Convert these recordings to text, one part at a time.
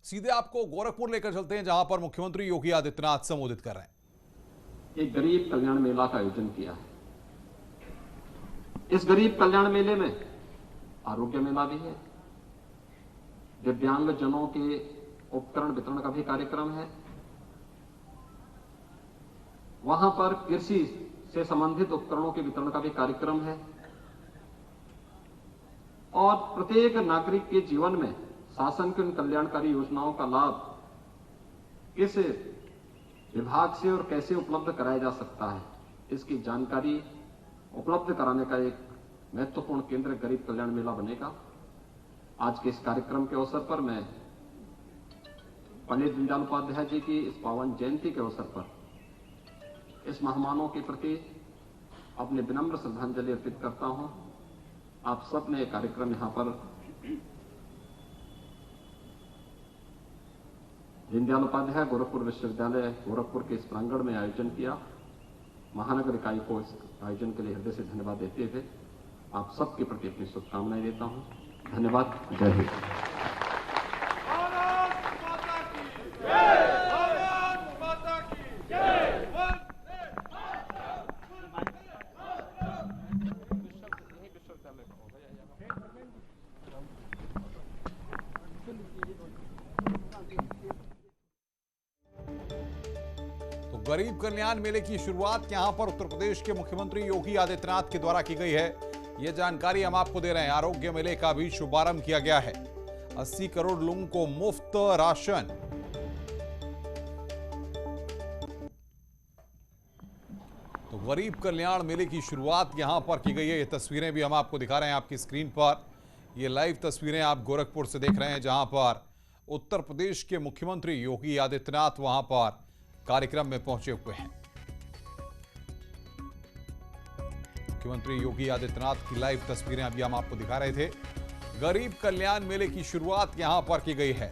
सीधे आपको गोरखपुर लेकर चलते हैं, जहां पर मुख्यमंत्री योगी आदित्यनाथ संबोधित कर रहे हैं। एक गरीब कल्याण मेला का आयोजन किया है। इस गरीब कल्याण मेले में आरोग्य मेला भी है, दिव्यांग जनों के उपकरण वितरण का भी कार्यक्रम है, वहां पर कृषि से संबंधित उपकरणों के वितरण का भी कार्यक्रम है और प्रत्येक नागरिक के जीवन में शासन की उन कल्याणकारी योजनाओं का लाभ किस विभाग से और कैसे उपलब्ध कराया जा सकता है, इसकी जानकारी उपलब्ध कराने का एक महत्वपूर्ण केंद्र गरीब कल्याण मेला बनेगा। आज के इस कार्यक्रम के अवसर पर मैं पंडित दीनदयाल उपाध्याय जी की इस पावन जयंती के अवसर पर इस महामानव के प्रति अपने विनम्र श्रद्धांजलि अर्पित करता हूं। आप सब ने कार्यक्रम यहां पर दीनदयाल उपाध्याय गोरखपुर विश्वविद्यालय गोरखपुर के इस प्रांगण में आयोजन किया। महानगर इकाई को इस आयोजन के लिए हृदय से धन्यवाद देते हुए आप सबके प्रति अपनी शुभकामनाएं देता हूं। धन्यवाद। जय हिंद। तो गरीब कल्याण मेले की शुरुआत यहां पर उत्तर प्रदेश के मुख्यमंत्री योगी आदित्यनाथ के द्वारा की गई है। यह जानकारी हम आपको दे रहे हैं। आरोग्य मेले का भी शुभारंभ किया गया है। 80 करोड़ लोगों को मुफ्त राशन। तो गरीब कल्याण मेले की शुरुआत यहां पर की गई है। ये तस्वीरें भी हम आपको दिखा रहे हैं आपकी स्क्रीन पर। ये लाइव तस्वीरें आप गोरखपुर से देख रहे हैं, जहां पर उत्तर प्रदेश के मुख्यमंत्री योगी आदित्यनाथ वहां पर कार्यक्रम में पहुंचे हुए हैं। मुख्यमंत्री योगी आदित्यनाथ की लाइव तस्वीरें अभी हम आपको दिखा रहे थे। गरीब कल्याण मेले की शुरुआत यहां पर की गई है।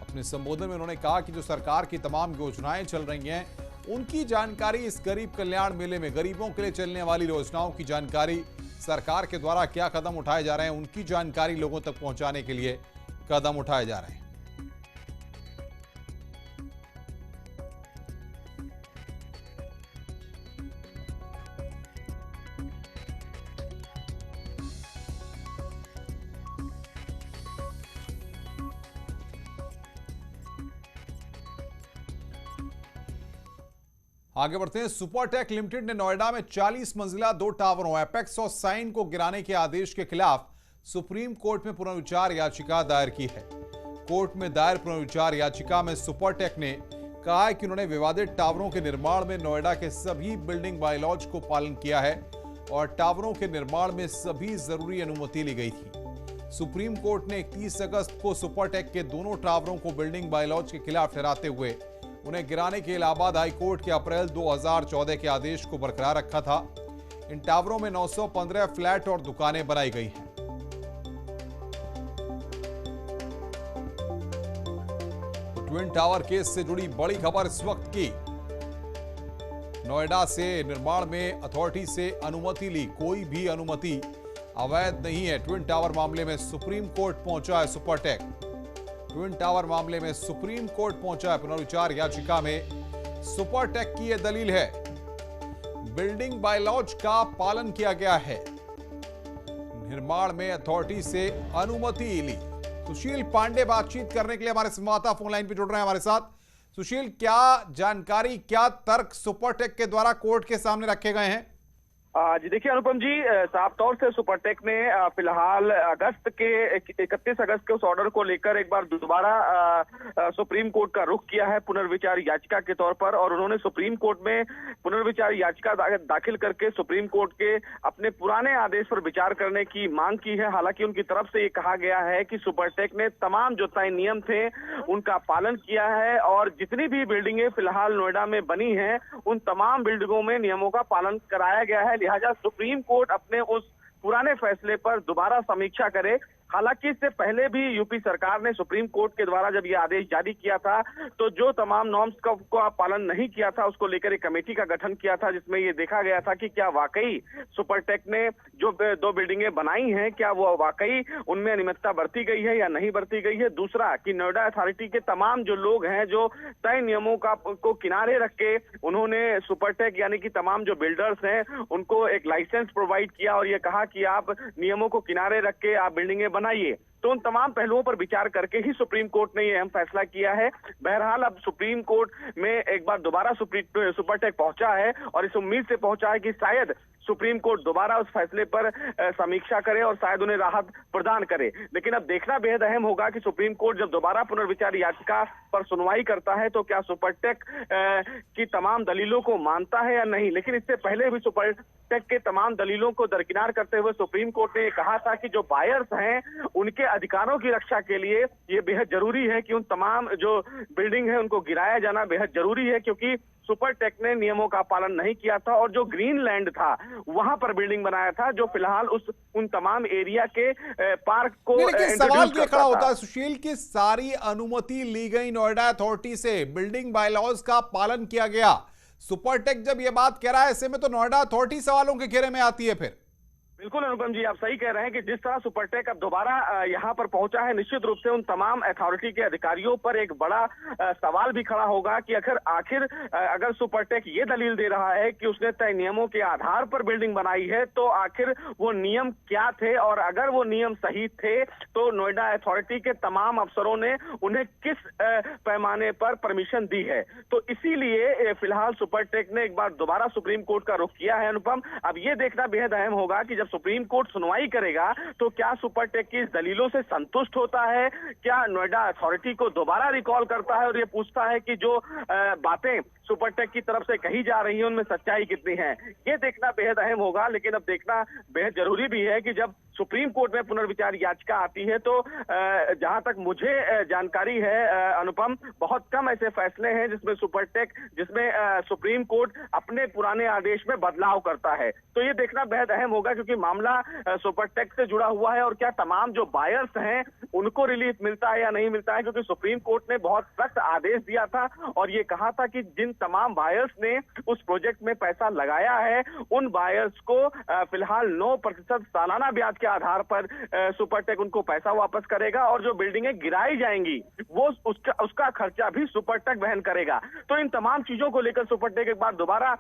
अपने संबोधन में उन्होंने कहा कि जो सरकार की तमाम योजनाएं चल रही हैं, उनकी जानकारी इस गरीब कल्याण मेले में, गरीबों के लिए चलने वाली योजनाओं की जानकारी, सरकार के द्वारा क्या कदम उठाए जा रहे हैं, उनकी जानकारी लोगों तक पहुंचाने के लिए कदम उठाए जा रहे हैं। आगे बढ़ते हैं। सुपरटेक लिमिटेड ने नोएडा में 40 मंजिला 2 टावरों एपेक्स और साइन को गिराने के आदेश के खिलाफ सुप्रीम कोर्ट में पुनर्विचार याचिका दायर की है। कोर्ट में दायर पुनर्विचार याचिका में सुपरटेक ने कहा है कि उन्होंने विवादित टावरों के निर्माण में नोएडा के सभी बिल्डिंग बायलॉज को पालन किया है और टावरों के निर्माण में सभी जरूरी अनुमति ली गई थी। सुप्रीम कोर्ट ने 31 अगस्त को सुपरटेक के दोनों टावरों को बिल्डिंग बायलॉज के खिलाफ ठहराते हुए उन्हें गिराने के इलाहाबाद हाईकोर्ट के अप्रैल 2014 के आदेश को बरकरार रखा था। इन टावरों में 915 फ्लैट और दुकानें बनाई गई हैं। तो ट्विन टावर केस से जुड़ी बड़ी खबर इस वक्त की। नोएडा से निर्माण में अथॉरिटी से अनुमति ली, कोई भी अनुमति अवैध नहीं है। ट्विन टावर मामले में सुप्रीम कोर्ट पहुंचा है सुपरटेक। ट्विन टावर मामले में सुप्रीम कोर्ट पहुंचा है। पुनर्विचार याचिका में सुपरटेक की यह दलील है, बिल्डिंग बायलॉज का पालन किया गया है, निर्माण में अथॉरिटी से अनुमति ली। सुशील पांडे बातचीत करने के लिए हमारे संवाददाता फोन लाइन पर जुड़ रहे हैं हमारे साथ। सुशील, क्या जानकारी, क्या तर्क सुपरटेक के द्वारा कोर्ट के सामने रखे गए हैं? जी देखिए अनुपम जी, साफ तौर से सुपरटेक ने फिलहाल 31 अगस्त के उस ऑर्डर को लेकर एक बार दोबारा सुप्रीम कोर्ट का रुख किया है पुनर्विचार याचिका के तौर पर, और उन्होंने सुप्रीम कोर्ट में पुनर्विचार याचिका दाखिल करके सुप्रीम कोर्ट के अपने पुराने आदेश पर विचार करने की मांग की है। हालांकि उनकी तरफ से ये कहा गया है कि सुपरटेक ने तमाम जो तय नियम थे उनका पालन किया है और जितनी भी बिल्डिंगें फिलहाल नोएडा में बनी हैं उन तमाम बिल्डिंगों में नियमों का पालन कराया गया है। लिहाजा सुप्रीम कोर्ट अपने उस पुराने फैसले पर दोबारा समीक्षा करे हालांकि इससे पहले भी यूपी सरकार ने सुप्रीम कोर्ट के द्वारा जब यह आदेश जारी किया था तो जो तमाम नॉर्म्स का पालन नहीं किया था उसको लेकर एक कमेटी का गठन किया था, जिसमें यह देखा गया था कि क्या वाकई सुपरटेक ने जो 2 बिल्डिंगें बनाई हैं क्या वो वाकई उनमें अनियमितता बरती गई है या नहीं बरती गई है। दूसरा कि नोएडा अथॉरिटी के तमाम जो लोग हैं जो तय नियमों को किनारे रख के उन्होंने सुपरटेक यानी कि तमाम जो बिल्डर्स हैं उनको एक लाइसेंस प्रोवाइड किया और ये कहा कि आप नियमों को किनारे रख के आप बिल्डिंगें बनाइए। तो उन तमाम पहलुओं पर विचार करके ही सुप्रीम कोर्ट ने यह अहम फैसला किया है। बहरहाल अब सुप्रीम कोर्ट में एक बार दोबारा सुपरटेक पहुंचा है और इस उम्मीद से पहुंचा है कि शायद सुप्रीम कोर्ट दोबारा उस फैसले पर समीक्षा करे और शायद उन्हें राहत प्रदान करे। लेकिन अब देखना बेहद अहम होगा कि सुप्रीम कोर्ट जब दोबारा पुनर्विचार याचिका पर सुनवाई करता है तो क्या सुपरटेक की तमाम दलीलों को मानता है या नहीं। लेकिन इससे पहले भी सुपरटेक के तमाम दलीलों को दरकिनार करते हुए सुप्रीम कोर्ट ने कहा था कि जो बायर्स हैं उनके अधिकारों की रक्षा के लिए ये बेहद जरूरी है कि उन तमाम जो बिल्डिंग है उनको गिराया जाना बेहद जरूरी है, क्योंकि सुपरटेक ने नियमों का पालन नहीं किया था और जो ग्रीन लैंड था वहां पर बिल्डिंग बनाया था जो फिलहाल उन तमाम एरिया के पार्क को सवाल ये खड़ा होता है सुशील की सारी अनुमति ली गई नोएडा अथॉरिटी से, बिल्डिंग बायलॉज का पालन किया गया। सुपरटेक जब ये बात कह रहा है ऐसे में तो नोएडा अथॉरिटी सवालों के घेरे में आती है। फिर बिल्कुल अनुपम जी, आप सही कह रहे हैं कि जिस तरह सुपरटेक अब दोबारा यहाँ पर पहुंचा है निश्चित रूप से उन तमाम अथॉरिटी के अधिकारियों पर एक बड़ा सवाल भी खड़ा होगा कि आखिर अगर सुपरटेक ये दलील दे रहा है कि उसने तय नियमों के आधार पर बिल्डिंग बनाई है तो आखिर वो नियम क्या थे, और अगर वो नियम सही थे तो नोएडा अथॉरिटी के तमाम अफसरों ने उन्हें किस पैमाने पर परमिशन दी है। तो इसीलिए फिलहाल सुपरटेक ने एक बार दोबारा सुप्रीम कोर्ट का रुख किया है। अनुपम, अब ये देखना बेहद अहम होगा कि सुप्रीम कोर्ट सुनवाई करेगा तो क्या सुपरटेक की इस दलीलों से संतुष्ट होता है, क्या नोएडा अथॉरिटी को दोबारा रिकॉल करता है और ये पूछता है कि जो बातें सुपरटेक की तरफ से कही जा रही है उनमें सच्चाई कितनी है। ये देखना बेहद अहम होगा। लेकिन अब देखना बेहद जरूरी भी है कि जब सुप्रीम कोर्ट में पुनर्विचार याचिका आती है तो जहां तक मुझे जानकारी है अनुपम, बहुत कम ऐसे फैसले हैं जिसमें सुप्रीम कोर्ट अपने पुराने आदेश में बदलाव करता है। तो ये देखना बेहद अहम होगा क्योंकि मामला सुपरटेक से जुड़ा हुआ है और क्या तमाम जो बायर्स हैं उनको रिलीफ मिलता है या नहीं मिलता है, क्योंकि सुप्रीम कोर्ट ने बहुत सख्त आदेश दिया था और ये कहा था कि जिन तमाम बायर्स ने उस प्रोजेक्ट में पैसा लगाया है उन बायर्स को फिलहाल 9% सालाना ब्याज के आधार पर सुपरटेक उनको पैसा वापस करेगा और जो बिल्डिंगें गिराई जाएंगी वो उसका खर्चा भी सुपरटेक वहन करेगा। तो इन तमाम चीजों को लेकर सुपरटेक एक बार दोबारा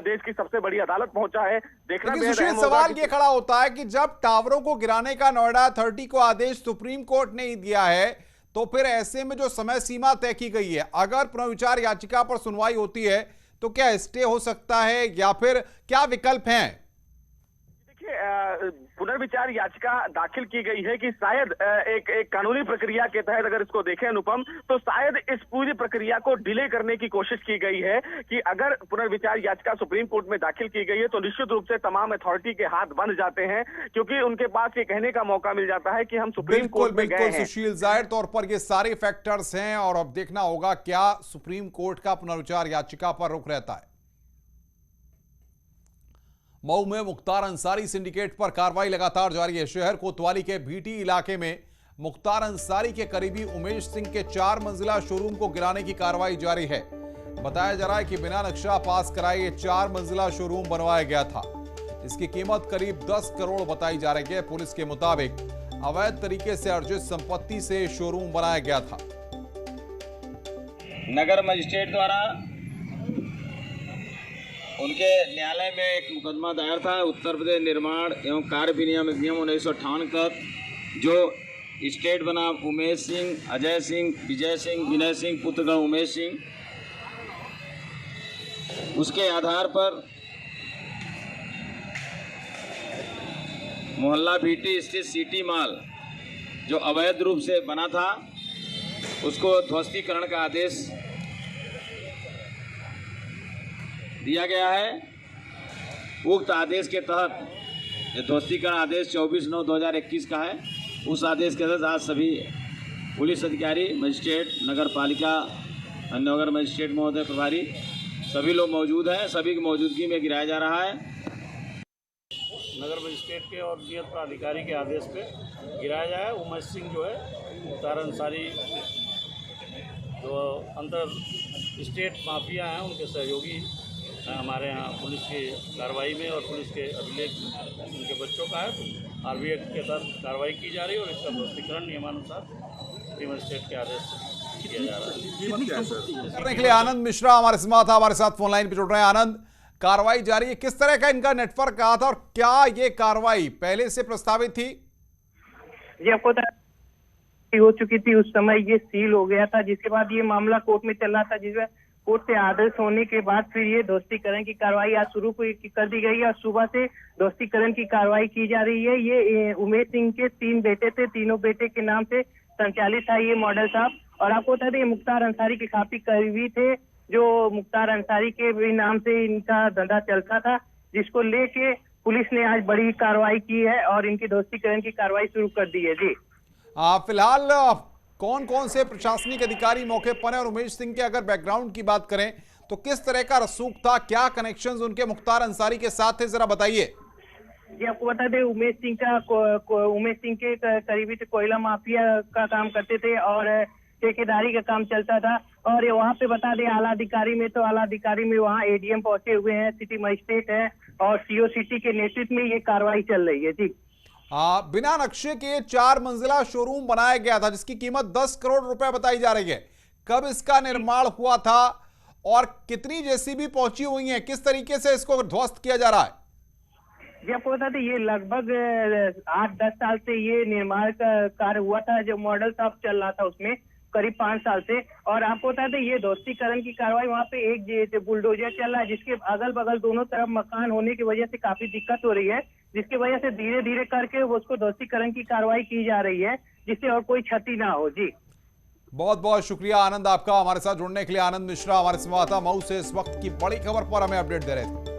देश की सबसे बड़ी अदालत पहुंचा है। देखना सवाल ये खड़ा होता है कि जब टावरों को गिराने का नोएडा अथॉरिटी को आदेश सुप्रीम कोर्ट ने ही दिया है तो फिर ऐसे में जो समय सीमा तय की गई है, अगर पुनर्विचार याचिका पर सुनवाई होती है तो क्या स्टे हो सकता है या फिर क्या विकल्प हैं? पुनर्विचार याचिका दाखिल की गई है कि शायद एक कानूनी प्रक्रिया के तहत अगर इसको देखें अनुपम तो शायद इस पूरी प्रक्रिया को डिले करने की कोशिश की गई है कि अगर पुनर्विचार याचिका सुप्रीम कोर्ट में दाखिल की गई है तो निश्चित रूप से तमाम अथॉरिटी के हाथ बंध जाते हैं, क्योंकि उनके पास ये कहने का मौका मिल जाता है कि हम सुप्रीम कोर्ट में गए हैं। सुशील, जाहिर तौर पर ये सारे फैक्टर्स हैं और अब देखना होगा क्या सुप्रीम कोर्ट का पुनर्विचार याचिका पर रुख रहता है। मऊ में मुख्तार अंसारी सिंडिकेट पर कार्रवाई लगातार जारी है। शहर कोतवाली के भीटी इलाके में मुख्तार अंसारी के करीबी उमेश सिंह के 4 मंजिला शोरूम को गिराने की कार्रवाई जारी है। बताया जा रहा है कि बिना नक्शा पास कराए ये 4 मंजिला शोरूम बनवाया गया था। इसकी कीमत करीब 10 करोड़ बताई जा रही है। पुलिस के मुताबिक अवैध तरीके से अर्जित संपत्ति से शोरूम बनाया गया था। नगर मजिस्ट्रेट द्वारा उनके न्यायालय में एक मुकदमा दायर था उत्तर प्रदेश निर्माण एवं कार्य विनियम अधिनियम 1958 के तहत जो स्टेट बना उमेश सिंह, अजय सिंह, विजय सिंह, विनय सिंह पुत्रगण उमेश सिंह, उसके आधार पर मोहल्ला भीटी स्थित सिटी मॉल जो अवैध रूप से बना था उसको ध्वस्तीकरण का आदेश दिया गया है। उक्त आदेश के तहत ध्वस्तीकरण आदेश 24/9/2021 का है। उस आदेश के तहत आज सभी पुलिस अधिकारी, मजिस्ट्रेट, नगर पालिका, अन्य नगर मजिस्ट्रेट महोदय, प्रभारी सभी लोग मौजूद हैं। सभी की मौजूदगी में गिराया जा रहा है। नगर मजिस्ट्रेट के और नियत प्राधिकारी के आदेश पे गिराया जाए। उमेश सिंह जो है मुख्तार अंसारी जो अंतर स्टेट माफिया हैं उनके सहयोगी हमारे यहाँ पुलिस की कार्रवाई में और पुलिस के अभिलेख उनके बच्चों का है, तो आरबी एक्ट के तहत कार्रवाई की जा रही है और इसका ध्वस्तीकरण नियमानुसार मजिस्ट्रेट के आदेश से किया जा रहा है। करने के लिए आनंद मिश्रा हमारे हमारे साथ फोन लाइन पे जुड़ रहे हैं। आनंद, कार्रवाई जारी है, किस तरह का इनका नेटवर्क रहा था और क्या ये कार्रवाई पहले से प्रस्तावित थी? जी, आपको हो चुकी थी, उस समय ये सील हो गया था, जिसके बाद ये मामला कोर्ट में चल रहा था, जिसमें कोर्ट से आदेश होने के बाद फिर ये ध्वस्तीकरण की कार्रवाई आज शुरू कर दी गई है और सुबह से ध्वस्तीकरण की कार्रवाई की जा रही है। ये उमेश सिंह के 3 बेटे थे, तीनों बेटे के नाम से संचालित था ये मॉडल शॉप, और आपको बता दें मुख्तार अंसारी के काफी करीबी थे, जो मुख्तार अंसारी के भी नाम से इनका धंधा चलता था, जिसको लेके पुलिस ने आज बड़ी कार्रवाई की है और इनकी ध्वस्तीकरण की कार्रवाई शुरू कर दी है। जी फिलहाल कौन कौन से प्रशासनिक अधिकारी मौके पर हैं और उमेश सिंह के अगर बैकग्राउंड की बात करें तो किस तरह का रसूख था, क्या कनेक्शंस उनके मुख्तार अंसारी के साथ थे, जरा बताइए। जी, आपको बता दें उमेश सिंह के करीबी थे, कोयला माफिया का काम करते थे और ठेकेदारी का काम चलता था। और वहाँ पे बता दें आला अधिकारी में वहाँ एडीएम पहुंचे हुए हैं, सिटी मजिस्ट्रेट है और सीओ सिटी के नेतृत्व में ये कार्रवाई चल रही है। जी बिना नक्शे के 4 मंजिला शोरूम बनाया गया था जिसकी कीमत 10 करोड़ रुपए बताई जा रही है। कब इसका निर्माण हुआ था और कितनी जेसीबी पहुंची हुई है, किस तरीके से इसको ध्वस्त किया जा रहा है? जी, आपको बता दें ये लगभग 8-10 साल से ये निर्माण का कार्य हुआ था, जो मॉडल शॉप चल रहा था उसमें करीब 5 साल से। और आपको बता दें ये ध्वस्तीकरण की कार्रवाई वहाँ पे एक बुलडोजर चल रहा है, जिसके अगल बगल दोनों तरफ मकान होने की वजह से काफी दिक्कत हो रही है, जिसकी वजह से धीरे धीरे करके उसको ध्वस्तीकरण की कार्रवाई की जा रही है, जिससे और कोई क्षति ना हो। जी बहुत बहुत शुक्रिया आनंद आपका हमारे साथ जुड़ने के लिए। आनंद मिश्रा हमारे संवाददाता मऊ से इस वक्त की बड़ी खबर पर हमें अपडेट दे रहे थे।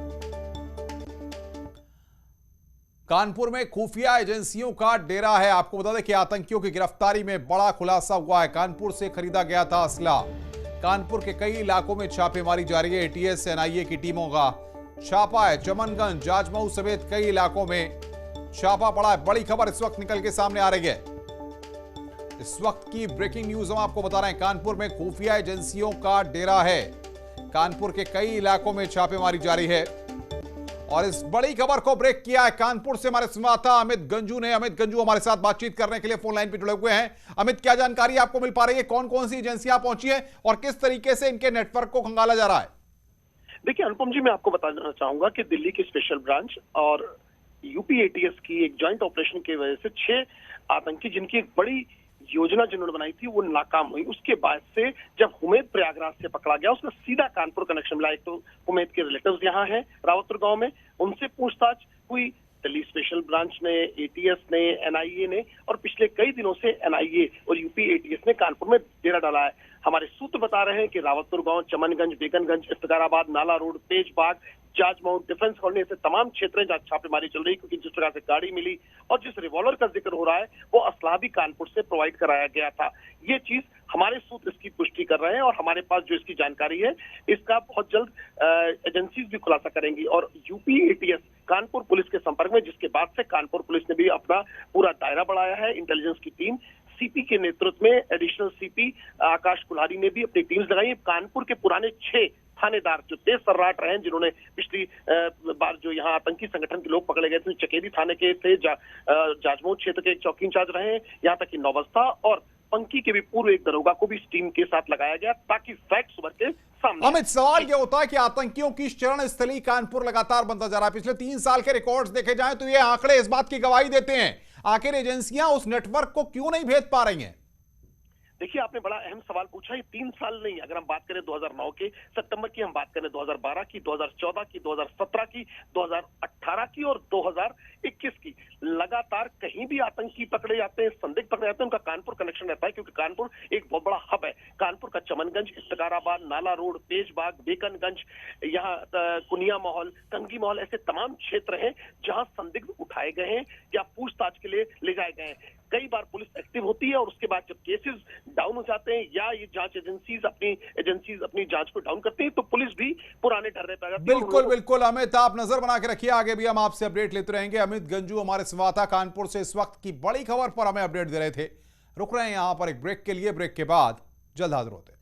कानपुर में खुफिया एजेंसियों का डेरा है। आपको बता दें कि आतंकियों की गिरफ्तारी में बड़ा खुलासा हुआ है। कानपुर से खरीदा गया था असला। कानपुर के कई इलाकों में छापेमारी जारी है। एटीएस एनआईए की टीमों का छापा है। चमनगंज, जाजमऊ समेत कई इलाकों में छापा पड़ा है। बड़ी खबर इस वक्त निकल के सामने आ रही है। इस वक्त की ब्रेकिंग न्यूज हम आपको बता रहे हैं। कानपुर में खुफिया एजेंसियों का डेरा है। कानपुर के कई इलाकों में छापेमारी जारी है और इस बड़ी खबर को ब्रेक किया है कानपुर से हमारे संवाददाता अमित गंजू ने। अमित गंजू हमारे साथ बातचीत करने के लिए फोन लाइन पर जुड़े हुए हैं। अमित, क्या जानकारी आपको मिल पा रही है? कौन कौन सी एजेंसियां पहुंची है और किस तरीके से इनके नेटवर्क को खंगाला जा रहा है? देखिए अनुपम जी, मैं आपको बताना चाहूंगा कि दिल्ली की स्पेशल ब्रांच और यूपी एटीएस की एक ज्वाइंट ऑपरेशन की वजह से 6 आतंकी, जिनकी एक बड़ी योजना जिन्होंने बनाई थी, वो नाकाम हुई। उसके बाद से जब हुमैद प्रयागराज से पकड़ा गया, उसका सीधा कानपुर कनेक्शन मिला। एक तो हुमैद के रिलेटिव्स यहाँ हैं रावतपुर गांव में, उनसे पूछताछ हुई। दिल्ली स्पेशल ब्रांच ने, एटीएस ने, एनआईए ने और पिछले कई दिनों से एनआईए और यूपी एटीएस ने कानपुर में डेरा डाला है। हमारे सूत्र बता रहे हैं कि रावतपुर गांव, चमनगंज, बेगनगंज, इफ्तिखाराबाद, नाला रोड, तेजबाग, जाजमऊ, डिफेंस कॉलोनी ऐसे तमाम क्षेत्र हैं जहाँ छापेमारी चल रही, क्योंकि जिस प्रकार से गाड़ी मिली और जिस रिवॉल्वर का जिक्र हो रहा है वो असला भी कानपुर से प्रोवाइड कराया गया था। ये चीज हमारे सूत्र इसकी पुष्टि कर रहे हैं और हमारे पास जो इसकी जानकारी है इसका बहुत जल्द एजेंसीज भी खुलासा करेंगी। और यूपी एटीएस कानपुर पुलिस के संपर्क में, जिसके बाद से कानपुर पुलिस ने भी अपना पूरा दायरा बढ़ाया है। इंटेलिजेंस की टीम सीपी के नेतृत्व में एडिशनल सीपी आकाश कुल्हारी ने भी अपनी टीम्स लगाई। कानपुर के पुराने 6 थानेदार जो तेज सर्राट रहे, जिन्होंने पिछली बार जो यहाँ आतंकी संगठन के लोग पकड़े गए थे, चकेरी थाने के थे, जाजमऊ क्षेत्र के एक चौकी इंचार्ज रहे, यहाँ तक कि नौबस्ता और पंकी के भी पूर्व एक दरोगा को भी इस टीम के साथ लगाया गया ताकि फैक्ट्स उभर के सामने। अमित, सवाल यह होता है कि आतंकियों की शरण स्थली कानपुर लगातार बनता जा रहा है। पिछले 3 साल के रिकॉर्ड्स देखे जाएं तो ये आंकड़े इस बात की गवाही देते हैं। आखिर एजेंसियां उस नेटवर्क को क्यों नहीं भेद पा रही हैं? देखिए, आपने बड़ा अहम सवाल पूछा। ये 3 साल नहीं, अगर हम बात करें 2009 के सितंबर की, हम बात करें 2012 की, 2014 की, 2017 की, 2018 की और 2021 की, लगातार कहीं भी आतंकी पकड़े जाते हैं, संदिग्ध पकड़े जाते हैं, उनका कानपुर कनेक्शन रहता है, क्योंकि कानपुर एक बहुत बड़ा हब है। कानपुर का चमनगंज, इफ्तिखाराबाद, नाला रोड, तेजबाग, बेकनगंज, यहाँ कुनिया महल, कंगी महल, ऐसे तमाम क्षेत्र हैं जहां संदिग्ध उठाए गए हैं या पूछताछ के लिए ले जाए गए हैं। कई बार पुलिस एक्टिव होती है और उसके बाद जब केसेस डाउन हो जाते हैं या ये जांच एजेंसीज अपनी जांच को डाउन करती हैं तो पुलिस भी पुराने ढर्रे पे आ जाती है। बिल्कुल बिल्कुल अमित, आप नजर बना के रखिए, आगे भी हम आपसे अपडेट लेते रहेंगे। अमित गंजू हमारे संवाददाता कानपुर से इस वक्त की बड़ी खबर पर हमें अपडेट दे रहे थे। रुक रहे हैं यहां पर एक ब्रेक के लिए, ब्रेक के बाद जल्द हाजिर होते हैं।